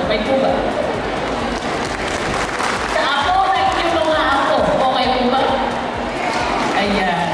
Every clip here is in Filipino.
Okay po ba? Sa ako, like yung mga ako. Okay po ba? Ayan.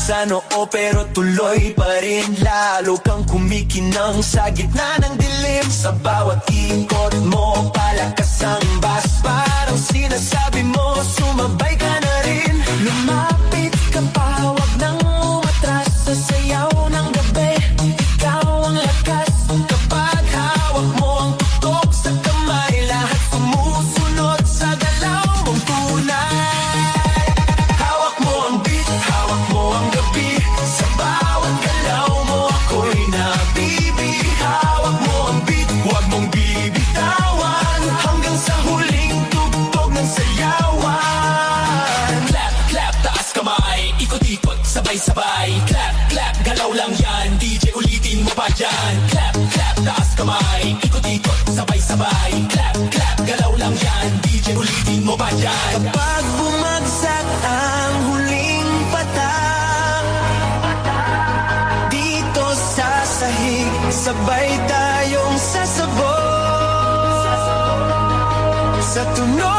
Sa noo pero tuloy pa rin. Lalo kang kumikinang sa gitna ng dilim. Sa bawat ikot mo palakas ang bas. Parang sinasabi mo sumabay ka na rin. Lumapit ka pa, wag nang umatras. Sa sayaw ng gabi, ikaw ang lakas. Kapag hawak mo ang tutok sa kamay, lahat sumusunod sa galaw mong tunay. Hawak mo ang beat, hawak mo ang gabi. Sa bawat galaw mo ako'y nabibi. Hawak mo ang beat, huwag mong bibitawan. Hanggang sa huling tugtog ng sayawan. Clap, clap, taas kamay, ikot-ikot, sabay-sabay. Clap, clap, galaw lang yan, DJ ulitin mo pa dyan. Clap, clap, taas kamay, ikot-ikot, sabay-sabay. Clap, clap, galaw lang yan, DJ ulitin mo pa dyan. Kapag bumagsak ang huling patak dito sa sahig, sabay tayong sasabog sa tunog